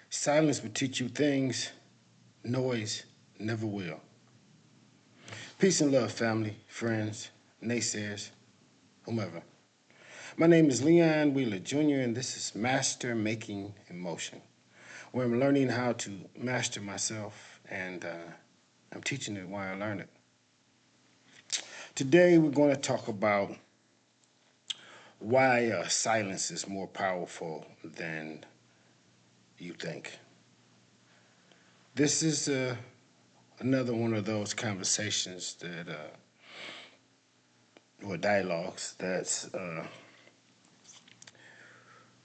Silence will teach you things noise never will. Peace and love, family, friends, naysayers, whomever. My name is Leon Wheeler Jr., and this is Master Making Emotion, where I'm learning how to master myself, and I'm teaching it while I learn it. Today, we're going to talk about why silence is more powerful than you think. This is another one of those conversations that, or dialogues that's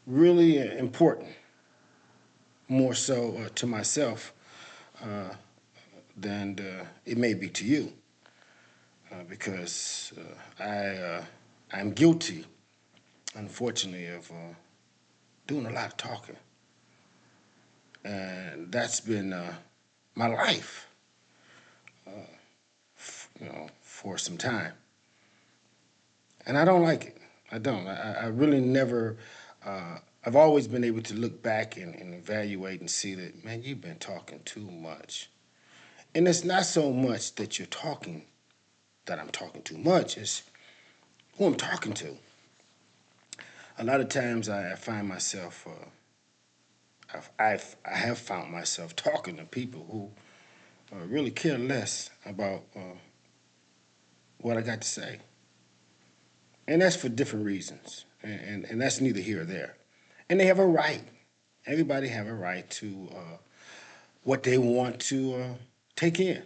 really important, more so to myself uh, than it may be to you, because I'm guilty, unfortunately, of doing a lot of talking, and that's been my life, for some time, and I don't like it. I don't. I really never. I've always been able to look back and evaluate and see that, man, you've been talking too much. And it's not so much that you're talking that I'm talking too much, it's who I'm talking to. A lot of times I find myself, I have found myself talking to people who really care less about what I got to say. And that's for different reasons. And that's neither here or there. And they have a right. Everybody have a right to what they want to take in.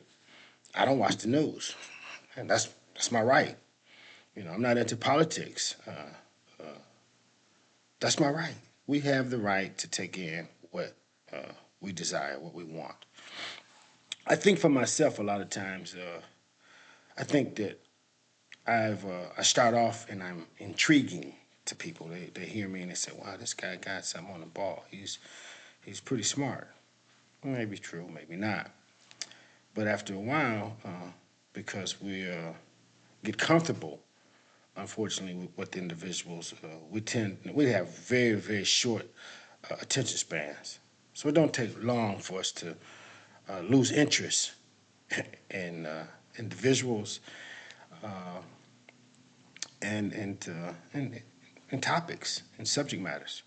I don't watch the news, and that's my right. I'm not into politics. That's my right. We have the right to take in what we desire, what we want. I think for myself, a lot of times, I think that I start off and I'm intriguing to people. They hear me and they say, "Wow, this guy got something on the ball. He's pretty smart." Maybe true, maybe not. But after a while, because we get comfortable, unfortunately, with individuals, we have very short attention spans. So it don't take long for us to lose interest in individuals uh, and topics and subject matters.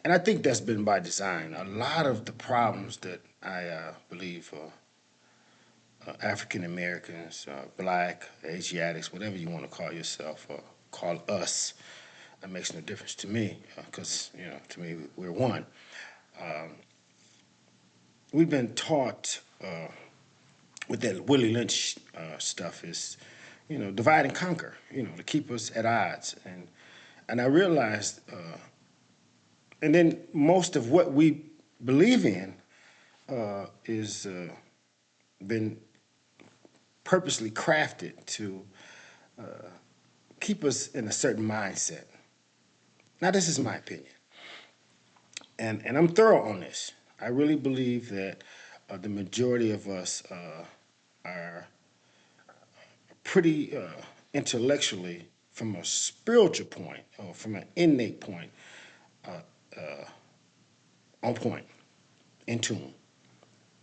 And I think that's been by design. A lot of the problems that I believe African Americans, Black, Asiatics, whatever you want to call yourself, or call us, it makes no difference to me because to me we're one. Um, we've been taught with that Willie Lynch stuff is, divide and conquer, to keep us at odds. And I realized, and then most of what we believe in is been purposely crafted to keep us in a certain mindset. Now, this is my opinion, and I'm thorough on this. I really believe that the majority of us are pretty intellectually, from a spiritual point or from an innate point, on point, in tune.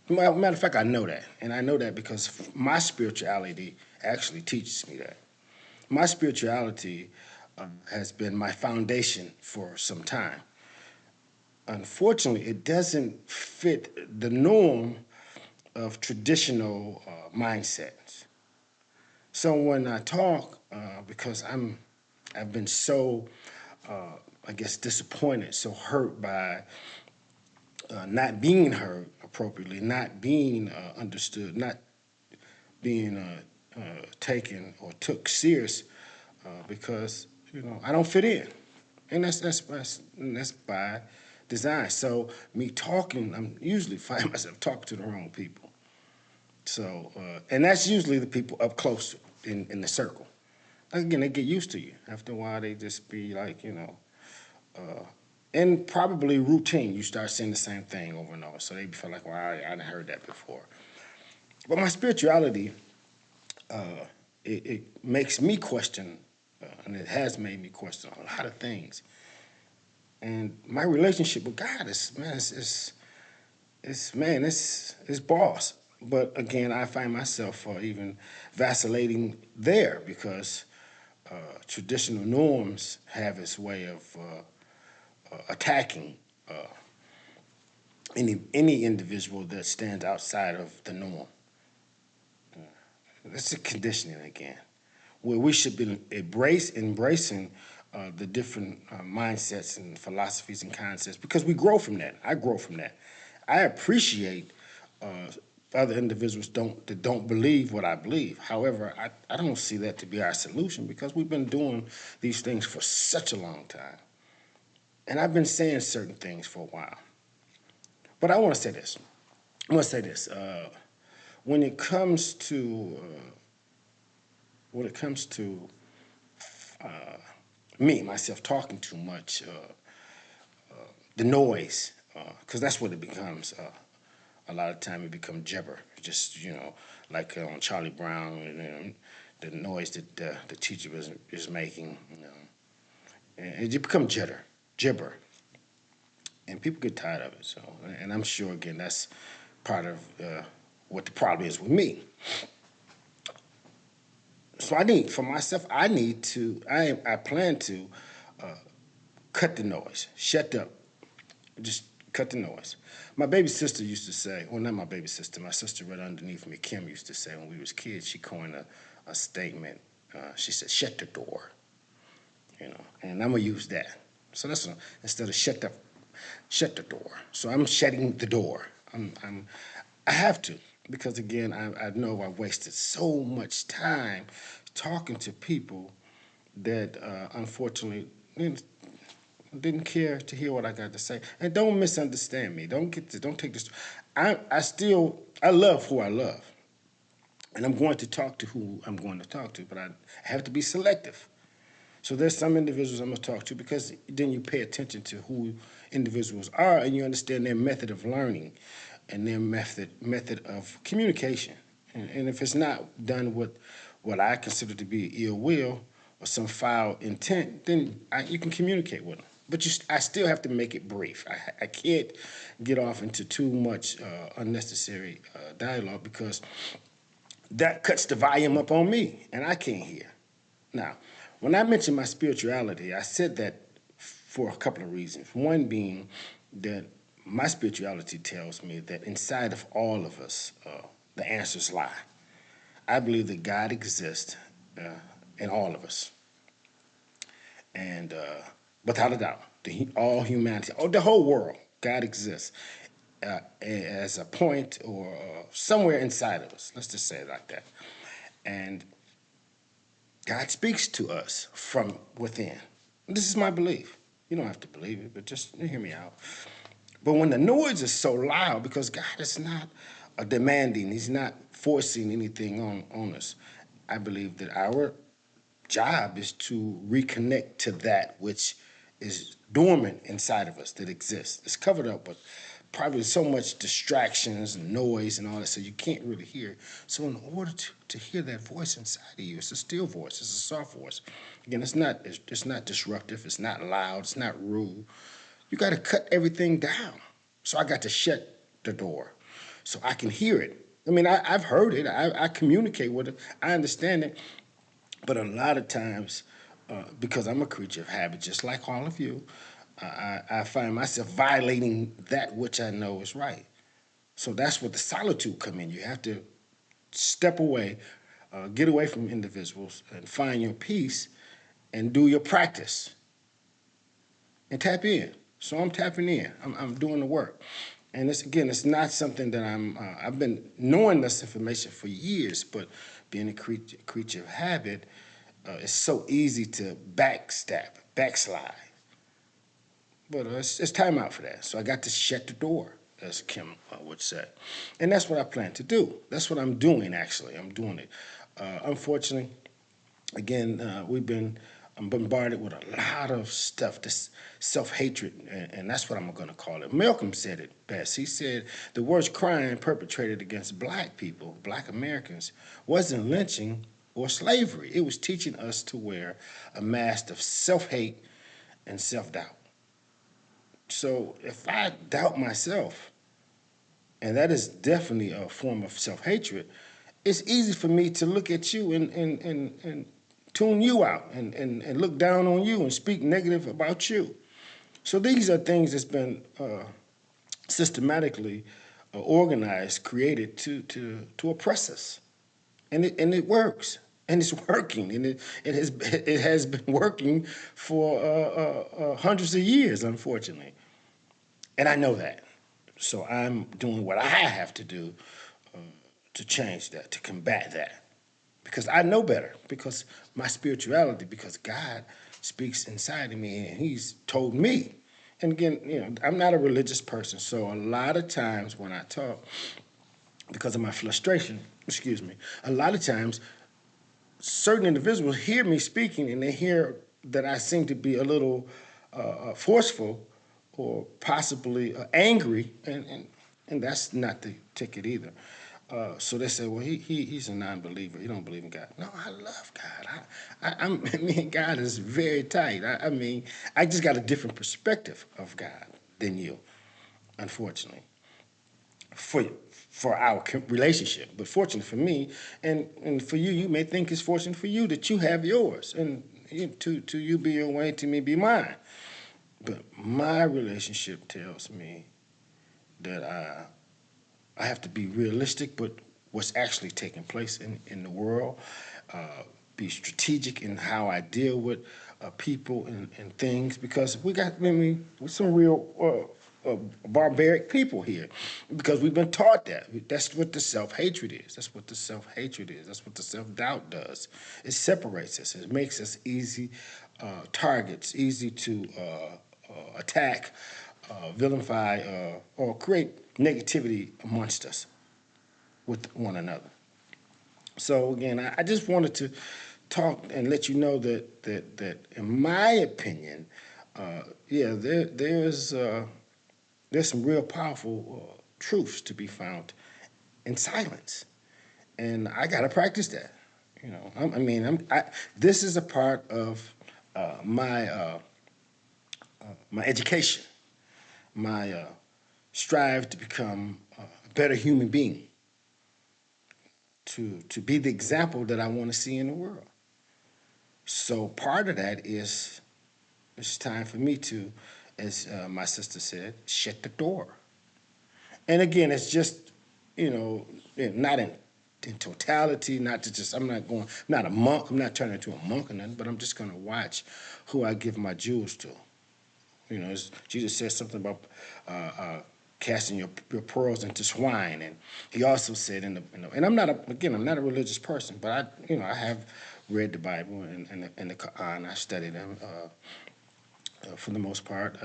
Matter of fact, I know that, and I know that because my spirituality actually teaches me that. My spirituality has been my foundation for some time. Unfortunately, it doesn't fit the norm of traditional mindsets. So when I talk, because I've been so, I guess, disappointed, so hurt by not being heard appropriately, not being understood, not being taken or took serious, because I don't fit in, and that's by design. So me talking, I'm usually find myself talking to the wrong people. So and that's usually the people up close in the circle. Again, they get used to you. After a while, they just be like, uh, and probably routine. You start saying the same thing over and over. So they feel like, well, I done heard that before. But my spirituality, uh, it makes me question, and it has made me question a lot of things. And my relationship with God is, man, it's it's boss. But again, I find myself even vacillating there because traditional norms have its way of attacking any individual that stands outside of the norm. That's a conditioning again, where we should be embracing the different mindsets and philosophies and concepts because we grow from that. I grow from that. I appreciate uh, other individuals that don't believe what I believe. However, I don't see that to be our solution because we've been doing these things for such a long time. And I've been saying certain things for a while. But I want to say this. I want to say this. When it comes to when it comes to me myself talking too much, the noise, because that's what it becomes. A lot of time it becomes jibber, just like on Charlie Brown, the noise that the teacher is making, and it just becomes gibber, and people get tired of it. So, and I'm sure again that's part of what the problem is with me. So for myself, I plan to cut the noise, shut up, just cut the noise. My baby sister used to say, well, not my baby sister, my sister right underneath me, Kim, used to say when we was kids, she coined a statement. She said, shut the door, and I'm gonna use that. So instead of shut the door. So I'm shutting the door. I have to because again, I know I wasted so much time talking to people that unfortunately didn't care to hear what I got to say. And don't misunderstand me. Don't take this. I love who I love, and I'm going to talk to who I'm going to talk to, but I have to be selective. So there's some individuals I'm gonna talk to because then you pay attention to who individuals are and you understand their method of learning and their method of communication. And if it's not done with what I consider to be ill will or some foul intent, then you can communicate with them. But I still have to make it brief. I can't get off into too much unnecessary dialogue because that cuts the volume up on me and I can't hear. Now, when I mentioned my spirituality, I said that for a couple of reasons. One being that my spirituality tells me that inside of all of us, the answers lie. I believe that God exists uh, in all of us, and without a doubt, all humanity, the whole world, God exists as a point or somewhere inside of us. Let's just say it like that. And God speaks to us from within. This is my belief. You don't have to believe it, but just hear me out. But when the noise is so loud, because God is not demanding, He's not forcing anything on us, I believe that our job is to reconnect to that which is dormant inside of us that exists. It's covered up with probably so much distractions and noise and all that, so you can't really hear. So in order to hear that voice inside of you, it's a still voice, it's a soft voice. Again, it's not disruptive, it's not loud, it's not rude. You got to cut everything down. So I got to shut the door so I can hear it. I mean, I've heard it. I communicate with it. I understand it. But a lot of times, because I'm a creature of habit, just like all of you, I find myself violating that which I know is right. So that's where the solitude come in. You have to step away, get away from individuals, and find your peace, and do your practice, and tap in. So I'm tapping in. I'm doing the work. And it's not something that I've been knowing this information for years, but being a creature of habit, it's so easy to backslide. But it's time out for that. So I got to shut the door, as Kim would say. And that's what I plan to do. That's what I'm doing, actually. I'm doing it. Unfortunately, again, we've been bombarded with a lot of stuff, this self-hatred, and that's what I'm going to call it. Malcolm said it best. He said the worst crime perpetrated against black people, black Americans, wasn't lynching or slavery. It was teaching us to wear a mask of self-hate and self-doubt. So if I doubt myself, and that is definitely a form of self-hatred, it's easy for me to look at you and tune you out and look down on you and speak negative about you. So these are things that's been systematically organized, created to oppress us, and it works, and it's working, and it has been working for hundreds of years, unfortunately, and I know that. So I'm doing what I have to do to change that, to combat that, because I know better, because my spirituality, because God speaks inside of me, and He's told me. And again, I'm not a religious person, so a lot of times when I talk, because of my frustration, excuse me, a lot of times certain individuals hear me speaking and they hear that I seem to be a little forceful or possibly angry, and that's not the ticket either. So they say, well, he's a non-believer. He don't believe in God. No, I love God. Me and God is very tight. I mean, I just got a different perspective of God than you, unfortunately, for for our relationship. But fortunate for me, and for you, you may think it's fortunate for you that you have yours, and to you be your way, to me be mine. But my relationship tells me that I have to be realistic, but what's actually taking place in the world, be strategic in how I deal with people and things, because we got, I mean, with some real barbaric people here, because we've been taught that. That's what the self-hatred is. That's what the self-hatred is. That's what the self-doubt does. It separates us. It makes us easy targets, easy to attack, vilify, or create negativity amongst us with one another. So again, I just wanted to talk and let you know that in my opinion, yeah, there's some real powerful truths to be found in silence, and I got to practice that. I mean, this is a part of my education, my strive to become a better human being, to be the example that I want to see in the world. So part of that is it's time for me to, as my sister said, shut the door. And again, it's just, not in totality, not to just, I'm not a monk, I'm not turning into a monk or nothing, but I'm just going to watch who I give my jewels to. Jesus says something about casting your pearls into swine, and he also said and I'm not a religious person, but I have read the Bible and the Quran. I studied them for the most part.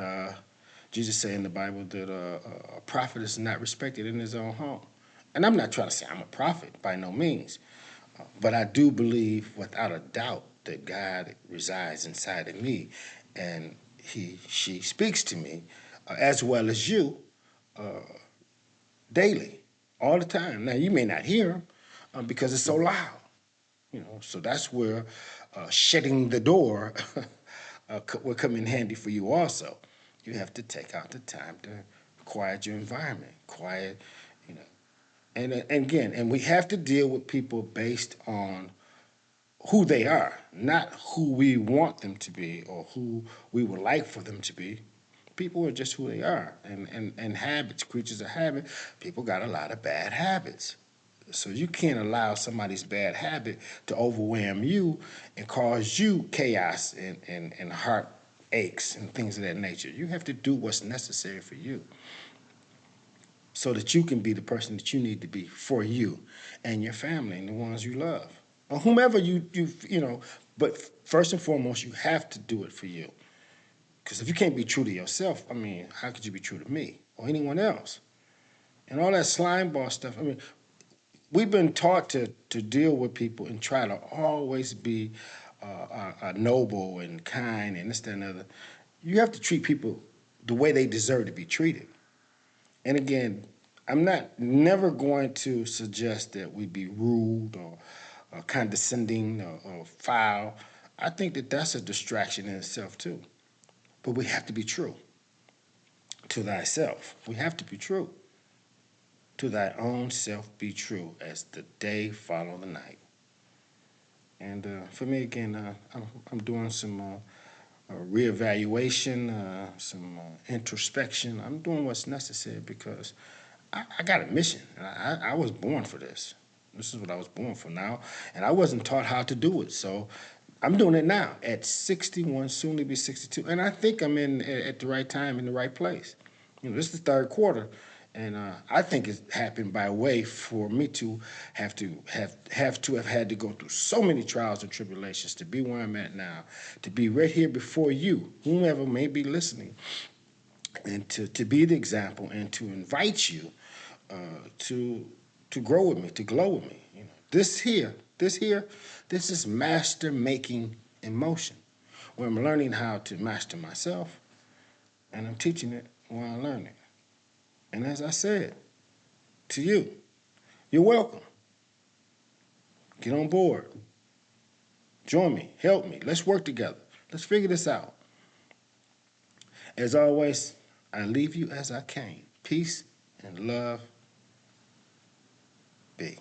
Jesus said in the Bible that a prophet is not respected in his own home, and I'm not trying to say I'm a prophet by no means, but I do believe without a doubt that God resides inside of me, and she speaks to me, as well as you, daily, all the time. Now you may not hear him because it's so loud, So that's where shutting the door will come in handy for you also. You have to take out the time to quiet your environment, quiet, you know. And again, and we have to deal with people based on who they are, not who we want them to be or who we would like for them to be. People are just who they are, and habits, creatures of habit. People got a lot of bad habits. So you can't allow somebody's bad habit to overwhelm you and cause you chaos and heart aches and things of that nature. You have to do what's necessary for you so that you can be the person that you need to be for you and your family and the ones you love. Or whomever but first and foremost, you have to do it for you. Because if you can't be true to yourself, I mean, how could you be true to me or anyone else? And all that slime ball stuff, I mean, we've been taught to deal with people and try to always be noble and kind and this, that, and the other. You have to treat people the way they deserve to be treated. And again, I'm never going to suggest that we be rude or condescending or foul. I think that that's a distraction in itself too. But we have to be true to thyself. We have to be true. To thy own self be true as the day follow the night. And for me, again, I'm doing some reevaluation, some introspection. I'm doing what's necessary because I got a mission. I was born for this. This is what I was born for now. And I wasn't taught how to do it. So I'm doing it now at 61, soon to be 62. And I think I'm in at the right time, in the right place. This is the third quarter. And I think it's happened by way for me to have had to go through so many trials and tribulations to be where I'm at now, to be right here before you, whomever may be listening, and to be the example and to invite you to grow with me, to glow with me. This is master making in motion, where I'm learning how to master myself, and I'm teaching it while I learn it. And as I said to you, you're welcome. Get on board. Join me. Help me. Let's work together. Let's figure this out. As always, I leave you as I came. Peace and love be.